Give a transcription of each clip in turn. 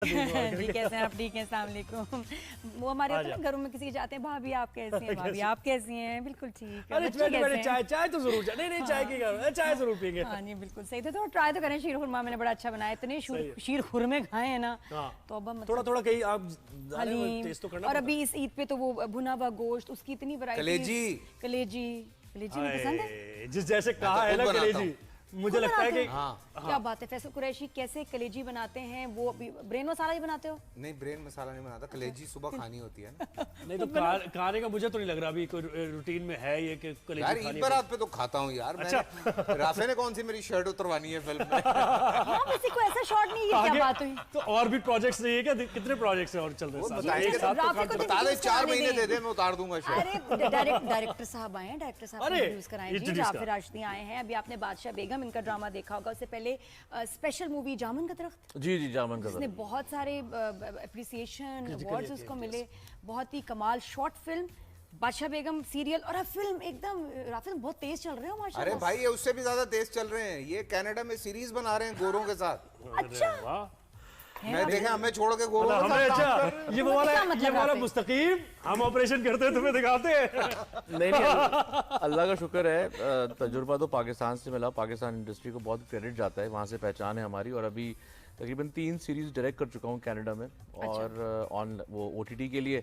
जी कैसे हैं आप? ठीक हैं, अस्सलाम वालेकुम। वो हमारे होते हैं ना घरों में किसी के जाते हैं, भाभी आप कैसी हैं? भाभी आप कैसी हैं? बिल्कुल ठीक है। अरे चाय चाय तो जरूर चाहिए। नहीं चाय की कर, चाय जरूर पीएंगे। हाँ नहीं बिल्कुल सही थे। तो ट्राई तो करें, शीर खुरमा मैंने बड़ा अच्छा बनाया। इतने शीर खुरमे खाए हैं ना, तो अब मतलब थोड़ा थोड़ा कहीं आप टेस्ट तो करना। और अभी इस ईद पे तो वो भुना हुआ गोश्त, उसकी इतनी वैरायटी। कलेजी में पसंद है, जिस जैसे कहा है ना कलेजी, मुझे लगता है कि क्या बात है। फैसल कुरैशी कैसे कलेजी बनाते हैं? वो ब्रेन मसाला ही बनाते हो? नहीं, ब्रेन मसाला नहीं बनाता, कलेजी सुबह खानी होती है ना। नहीं तो खाने का मुझे तो नहीं लग रहा अभी कोई रूटीन में है ये कि कलेजी यार ईद बारात पे तो खाता हूँ यार। अच्छा राफे ने कौन सी मेरी शर्ट उतरवानी है फिल्म में? हाँ, किसी को ऐसा शॉट नहीं है, क्या बात हुई? तो और भी प्रोजेक्ट्स नहीं है क्या? कितने प्रोजेक्ट्स और चल रहे हैं? बता दे, 4 महीने दे दे, मैं उतार दूंगा शर्ट। अरे डायरेक्टर साहब आए हैं, डायरेक्टर साहब इंट्रोड्यूस कराएं जी। राफे राशिदी आए हैं। अभी आपने बादशाह बेगम इनका ड्रामा देखा होगा, उससे पहले स्पेशल मूवी जामुन का दरख्त। जी जामुन का दरख्त, इसने बहुत सारे अप्रिसिएशन अवार्ड्स उसको मिले। बहुत ही कमाल शॉर्ट फिल्म, बादशाह बेगम सीरियल। और अब फिल्म एकदम राफे बहुत तेज चल रहे हो माशाल्लाह। अरे भाई ये उससे भी ज्यादा तेज चल रहे हैं। ये कनाडा में सीरीज बना रहे हैं गोरों के साथ। अच्छा मैं देखा, हमें छोड़ के गोरों के साथ। अच्छा ये वाला मुस्तकीम हम ऑपरेशन करते हैं तुम्हें दिखाते हैं। नहीं अल्लाह का शुक्र है, तजुर्बा तो पाकिस्तान से मिला। पाकिस्तान इंडस्ट्री को बहुत क्रेडिट जाता है, वहाँ से पहचान है हमारी। और अभी तकरीबन 3 सीरीज डायरेक्ट कर चुका हूँ कनाडा में। और ऑन वो OTT के लिए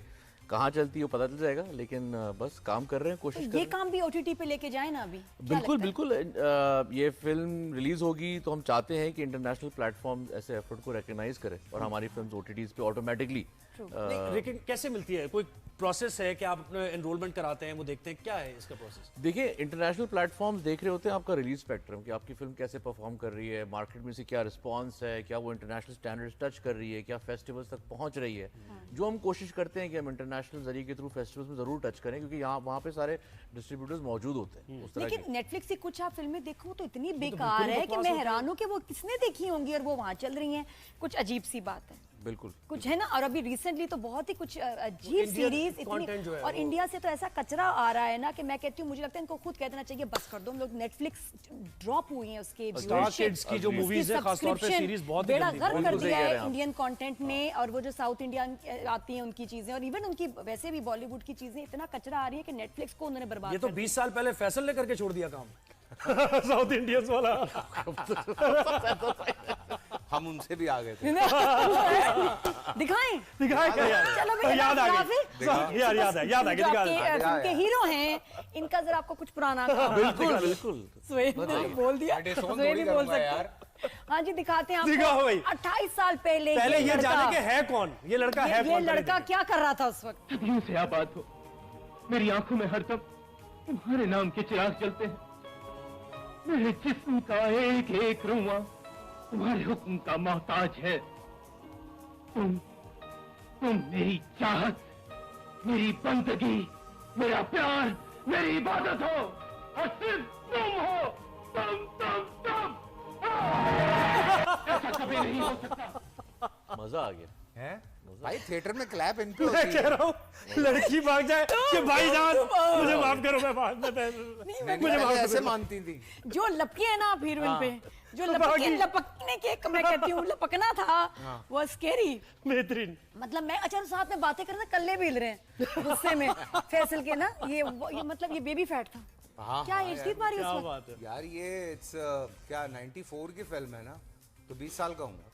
कहाँ चलती है वो पता चल जाएगा, लेकिन बस काम कर रहे हैं, कोशिश कर रहे हैं। ये काम भी OTT पे लेके जाए ना अभी। बिल्कुल ये फिल्म रिलीज होगी तो हम चाहते हैं कि इंटरनेशनल प्लेटफॉर्म ऐसे एफर्ट को रिकॉग्नाइज करे और हमारी फिल्म OTTs पे ऑटोमेटिकली। लेकिन कैसे मिलती है? कोई प्रोसेस है कि आप अपना एनरोलमेंट कराते हैं, वो देखते हैं, क्या है इसका प्रोसेस? देखिए इंटरनेशनल प्लेटफॉर्म्स देख रहे होते हैं आपका रिलीज स्पेक्ट्रम, कि आपकी फिल्म कैसे परफॉर्म कर रही है, मार्केट में से क्या रिस्पांस है, क्या वो इंटरनेशनल स्टैंडर्ड्स टच कर रही है, क्या फेस्टिवल्स तक पहुंच रही है। जो हम कोशिश करते हैं कि हम इंटरनेशनल जरिए के थ्रू फेस्टिवल्स में जरूर टच करें, क्योंकि यहाँ वहाँ पे सारे डिस्ट्रीब्यूटर्स मौजूद होते हैं उस तरह। लेकिन नेटफ्लिक्स की कुछ आप फिल्में देखो तो इतनी बेकार है कि मैं हैरान हूँ कि वो किसने देखी होंगी और वो वहाँ चल रही हैं। कुछ अजीब सी बात है, बिल्कुल कुछ है ना। और अभी रिसेंटली तो बहुत ही कुछ अजीब सीरीज इतनी, और इंडिया से तो ऐसा कचरा आ रहा है ना कि मैं कहती हूँ मुझे लगता है इनको खुद कह देना चाहिए बस कर दो। हम लोग नेटफ्लिक्स ड्रॉप हुई है उसके किड्स की जो मूवीज है, खास तौर पे सीरीज बहुत बेड़ा गर्क कर दिया है इंडियन कंटेंट ने। और वो जो साउथ इंडियन आती हैं उनकी चीजें, और इवन उनकी वैसे भी बॉलीवुड की चीजें, इतना कचरा आ रही है कि नेटफ्लिक्स को उन्होंने बर्बाद ये तो 20 साल पहले फैसल ने करके छोड़ दिया काम। साउथ इंडियंस वाला। हम उनसे भी आ गए थे। दिखाएं चलो याद आ गई याद आ गई। के हीरो हैं इनका जरा आपको कुछ पुराना बिल्कुल सुहेब ने बोल दिया, सुहेब भी बोल सकते। हाँ जी दिखाते हैं आपको 28 साल पहले ये जाने के है कौन ये लड़का है। ये लड़का क्या कर रहा था उस वक्त? सदियों से आबाद हो, मेरी आंखों में हरदम तुम्हारे नाम के चिराग जलते हैं। मेरे जिस्म का एक एक रुआ तुम्हारे हुक्म का मोहताज है। तुम मेरी चाहत, मेरी बंदगी, मेरा प्यार, मेरी इबादत हो, और सिर्फ तुम हो। तुम ऐसा कभी नहीं हो सकता। मजा आ गया है भाई। थिएटर में क्लैप इन पे मैं कह रहा हूँ लड़की भाग जाए कि भाईजान मुझे माफ करो, मैं बाद में मुझे ऐसे मानती थी। जो लपके है ना आप हीरोइन पे, जो लपकने के मैं कहती हूँ लपकना था, वो स्केरी बेहतरीन। मतलब मैं अचानक साथ में बातें कर रहे कल्ले भी हिल रहे हैं गुस्से में फैसल के ना। ये मतलब ये बेबी फैट था। क्या एज थी तुम्हारी उस वक्त? यार ये क्या 94 की फिल्म है ना, तो 20 साल का हूँ।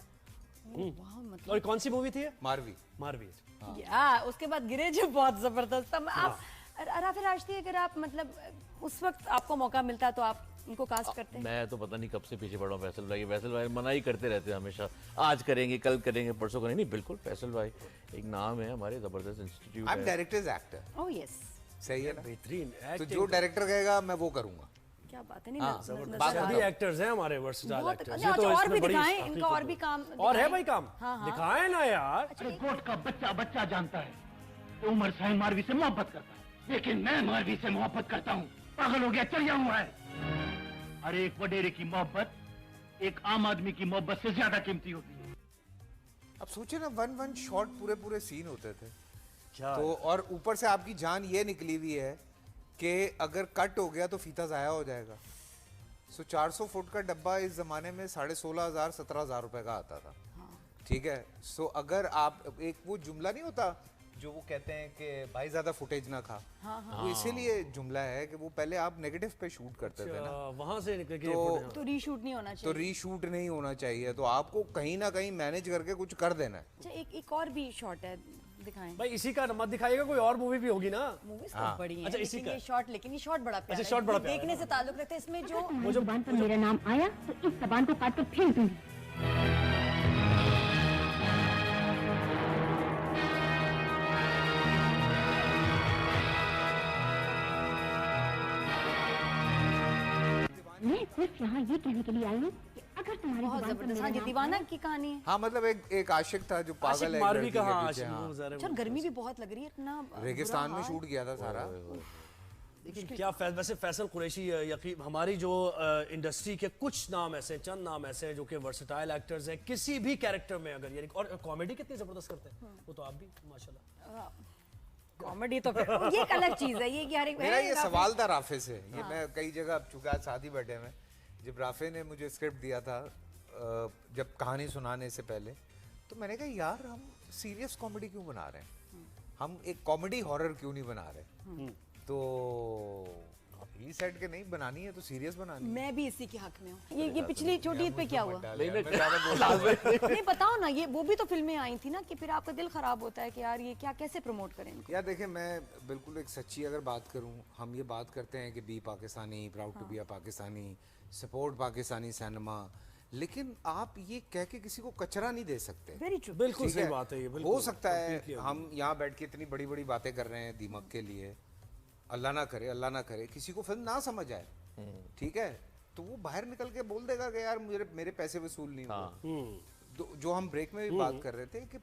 मतलब और कौन सी मूवी थी? मारवी। यार उसके बाद गिरे जो बहुत जबरदस्त। आप राफे राशिदी अगर आप मतलब उस वक्त आपको मौका मिलता तो आप उनको कास्ट करते हैं? मैं तो पता नहीं कब से पीछे पड़ा हूँ फैसल भाई मना ही करते रहते हैं हमेशा, आज करेंगे कल करेंगे परसों करेंगे। नहीं बिल्कुल फैसल भाई एक नाम है हमारे, जबरदस्त इंस्टीट्यूट है। Directors actor. ओह यस सही है ना, बेहतरीन। तो जो डायरेक्टर कहेगा मैं वो करूंगा। क्या बात है। नहीं सभी एक्टर्स हैं हमारे वर्सेटाइल एक्टर्स। ये तो और भी दिखाएं, इनका और भी काम और है भाई काम। दिखाएं ना यार। कोर्ट का बच्चा जानता है तो उमर साहिब मारवी से मोहब्बत करता है, लेकिन मैं मारवी से मोहब्बत करता हूँ। पागल हो गया, चलिया हुआ है। अरे एक वडेरे की मोहब्बत एक आम आदमी की मोहब्बत से ज्यादा कीमती होती है। अब सोचिए ना, वन शॉट पूरे सीन होते थे तो, और ऊपर से आपकी जान ये निकली हुई है कि अगर कट हो गया तो फीता जाया हो जाएगा। 400 फुट का डब्बा इस जमाने में 16,500 17,000 रुपए का आता था। ठीक है। सो अगर आप एक वो जुमला नहीं होता जो वो कहते हैं कि भाई ज्यादा फुटेज ना खा, वो इसीलिए जुमला है कि वो पहले आप नेगेटिव पे शूट करते थे ना, वहां से निकल के तो रीशूट नहीं होना तो चाहिए। रीशूट नहीं होना चाहिए, तो आपको कहीं ना कहीं मैनेज करके कुछ कर देना है। अच्छा, एक और भी शॉट है, दिखाएं। भाई इसी का मत दिखाइएगा, कोई और मूवी भी होगी ना। मूवीज तो बड़ी हैं, अच्छा, इसी लेकिन का। ये शॉट, लेकिन ये शॉट बड़ा प्यारा अच्छा, शॉट बड़ा है, प्यारा देखने से ताल्लुक रखते हैं इसमें जो तुम्हारी जुबान पर मेरा नाम आया तो इस जबान को काट कर फेंक दूंगी। मैं सिर्फ यहाँ ये कहने के लिए आई हूँ कि अगर तुम्हारी बहुत जुबान पर जबरदस्त। मेरा हाँ, ये नाम दीवाना की कहानी है। हाँ मतलब एक आशिक था जो पागल है एक मारवी लड़की का, के हाँ, पीछे, हाँ। अच्छा, और गर्मी भी बहुत लग रही है, इतना रेगिस्तान बुरा में हाल। शूट किया था सारा। लेकिन क्या वैसे फैसल कुरैशी यकीन हमारी जो इंडस्ट्री के कुछ नाम ऐसे, चंद नाम ऐसे हैं जो कि वर्सेटाइल एक्टर्स हैं किसी भी कैरेक्टर में, अगर यानी, और कॉमेडी कितनी जबरदस्त करते हैं वो तो आप भी माशाल्लाह। कॉमेडी तो फिर ये एक अलग चीज है, ये कि हर एक मेरा ये सवाल था राफे से, ये मैं कई जगह चूंकि आज साथ ही बैठे हैं, जब राफे ने मुझे स्क्रिप्ट दिया था जब कहानी सुनाने से पहले, तो मैंने कहा यार हम सीरियस कॉमेडी क्यों बना रहे हैं, हम एक कॉमेडी हॉरर क्यों नहीं बना रहे। तो ही सेड के नहीं बनानी है तो सीरियस बनानी है। मैं भी इसी के हक में हूँ। ये पिछली छोटी ईद पे क्या हुआ? नहीं नहीं बताओ ना, ये वो भी तो फिल्में आई थी ना कि फिर आपका दिल खराब होता है कि यार ये क्या, कैसे प्रमोट करें इनको। यार देखें, मैं बिल्कुल एक सच्ची अगर बात करूं, हम ये बात करते हैं कि be Pakistani, proud to be a Pakistani, support Pakistani cinema, लेकिन आप ये कह के किसी को कचरा नहीं दे सकते। Very true. बिल्कुल ठीक सही बात है ये, बिल्कुल हो सकता है completely हम यहाँ बैठ के इतनी बड़ी बड़ी बातें कर रहे हैं दीमक के लिए, अल्लाह ना करे किसी को फिल्म ना समझ आए, ठीक है, तो वो बाहर निकल के बोल देगा कि यार मेरे पैसे वसूल नहीं हुए। तो जो हम ब्रेक में भी बात कर रहे थे कि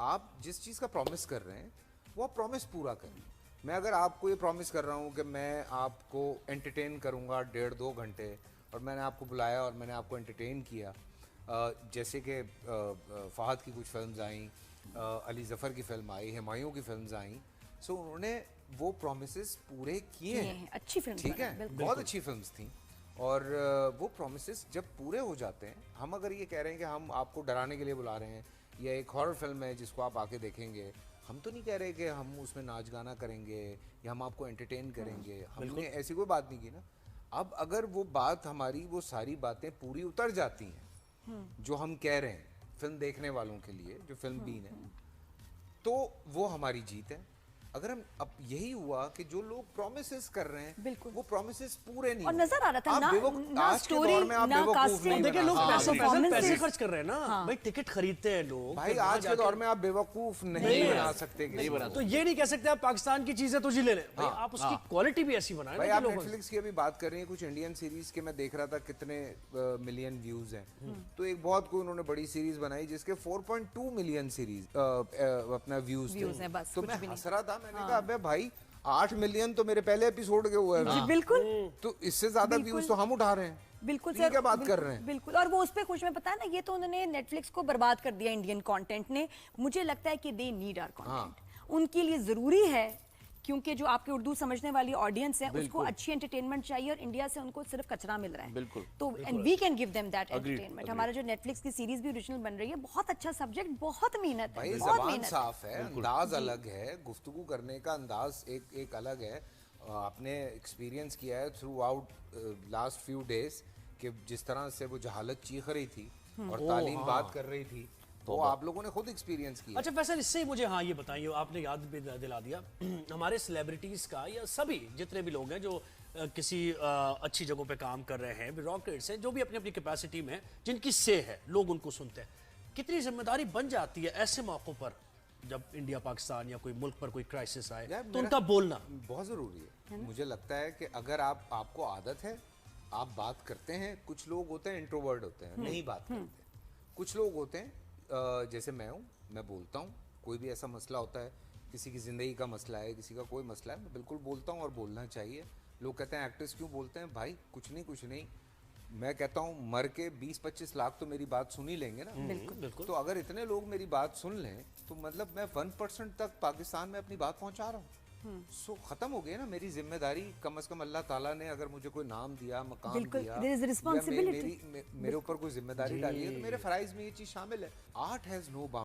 आप जिस चीज़ का प्रॉमिस कर रहे हैं वो आप प्रॉमिस पूरा करें। मैं अगर आपको ये प्रॉमिस कर रहा हूँ कि मैं आपको एंटरटेन करूँगा 1.5-2 घंटे, और मैंने आपको बुलाया और मैंने आपको एंटरटेन किया, जैसे कि फ़हद की कुछ फिल्म्स आई, अली ज़फ़र की फिल्म आई, हुमायूं की फिल्म्स आई, सो उन्होंने वो प्रॉमिसेस पूरे किए हैं। अच्छी फिल्म, ठीक है, बहुत अच्छी फिल्म्स थी, और वो प्रॉमिसेस जब पूरे हो जाते हैं, हम अगर ये कह रहे हैं कि हम आपको डराने के लिए बुला रहे हैं या एक हॉरर फिल्म है जिसको आप आके देखेंगे, हम तो नहीं कह रहे कि हम उसमें नाच गाना करेंगे या हम आपको एंटरटेन करेंगे, हमने ऐसी कोई बात नहीं की ना। अब अगर वो बात हमारी, वो सारी बातें पूरी उतर जाती हैं जो हम कह रहे हैं फिल्म देखने वालों के लिए, जो फिल्म बीन है, तो वो हमारी जीत है। अगर हम, अब यही हुआ कि जो लोग प्रॉमिसेस कर रहे हैं बिल्कुल, वो प्रॉमिसेस पूरे नहीं और हुए। नजर आ रहा था आप ना, बेवकूफ- ना आज के स्टोरी, दौर में आप ना बेवकूफ कास्टिंग। नहीं देखिए लोग बना- पैसे performances- खर्च कर रहे हैं ना भाई, टिकट खरीदते हैं लोग। भाई तो वहाँ आज के जाके- दौर में आप बेवकूफ नहीं बना सकते किसी को। तो ये नहीं कह सकते आप पाकिस्तान की चीजें तो जी ले लें भाई, आप उसकी क्वालिटी भी ऐसी बनाएं ना भाई कि आप लोगों नेटफ्लिक्स की अभी बात कर रहे हैं, कुछ इंडियन सीरीज के मैं देख रहा था कितने मिलियन व्यूज हैं, तो एक बहुत कोई उन्होंने बड़ी सीरीज बनाई जिसके 4.2 मिलियन सीरीज अपना व्यूज हैं, बस, तो कुछ मैं भी नहीं। हंस रहा था, मैंने कहा अबे भाई 8 मिलियन तो मेरे पहले एपिसोड के हुए हैं, जी बिल्कुल तो इससे ज्यादा व्यूज तो हम उठा रहे हैं। बिल्कुल ये क्या बात कर रहे हैं? बिल्कुल, और वो उस पे खुश, में पता है ना, ये तो उन्होंने नेटफ्लिक्स को बर्बाद कर दिया इंडियन कंटेंट ने। मुझे लगता है कि दे नीड आवर कंटेंट, उनके लिए जरूरी है, क्योंकि जो आपके उर्दू समझने वाली ऑडियंस है उसको अच्छी एंटरटेनमेंट चाहिए, और इंडिया से उनको सिर्फ कचरा मिल रहा है। बिल्कुल, तो and we can give them that entertainment. हमारा जो नेटफ्लिक्स की सीरीज भी ओरिजिनल बन रही है, बहुत अच्छा सब्जेक्ट, बहुत मेहनत है, भाई बहुत जबान मेहनत। साफ है, अंदाज अलग है, गुफ्तगू करने का अंदाज एक अलग है। आपने एक्सपीरियंस किया है through out last few days कि जिस तरह से वो जहालत चीख रही थी और तालीम बात कर रही थी, तो आप लोगों ने खुद एक्सपीरियंस किया। अच्छा फैसल, इससे मुझे हाँ ये बताइए, आपने याद भी दिला दिया हमारे सेलिब्रिटीज का, या सभी जितने भी लोग हैं जो किसी अच्छी जगहों पे काम कर रहे हैं, ब्यूरोक्रेट्स हैं, जो भी अपनी अपनी कैपेसिटी में जिनकी से है, लोग उनको सुनते हैं, कितनी जिम्मेदारी बन जाती है ऐसे मौक़ों पर जब इंडिया पाकिस्तान या कोई मुल्क पर कोई क्राइसिस आए, तो उनका बोलना बहुत ज़रूरी है। मुझे लगता है कि अगर आपको आदत है, आप बात करते हैं, कुछ लोग होते हैं इंट्रोवर्ट होते हैं, नहीं बात करते, कुछ लोग होते हैं जैसे मैं हूँ, मैं बोलता हूँ, कोई भी ऐसा मसला होता है, किसी की ज़िंदगी का मसला है, किसी का कोई मसला है, मैं बिल्कुल बोलता हूँ और बोलना चाहिए। लोग कहते हैं एक्टर्स क्यों बोलते हैं, भाई कुछ नहीं, मैं कहता हूँ मर के 20-25 लाख तो मेरी बात सुन ही लेंगे ना। बिल्कुल। तो अगर इतने लोग मेरी बात सुन लें तो मतलब मैं 1% तक पाकिस्तान में अपनी बात पहुँचा रहा हूँ। सो खत्म हो गया ना मेरी जिम्मेदारी। कम से कम अल्लाह ताला ने अगर मुझे कोई नाम दिया, मकाम बिल्कुल, दिया, there is a या responsibility. मेरे ऊपर कोई जिम्मेदारी डाली है, तो मेरे फराइज में ये चीज शामिल है। Art has no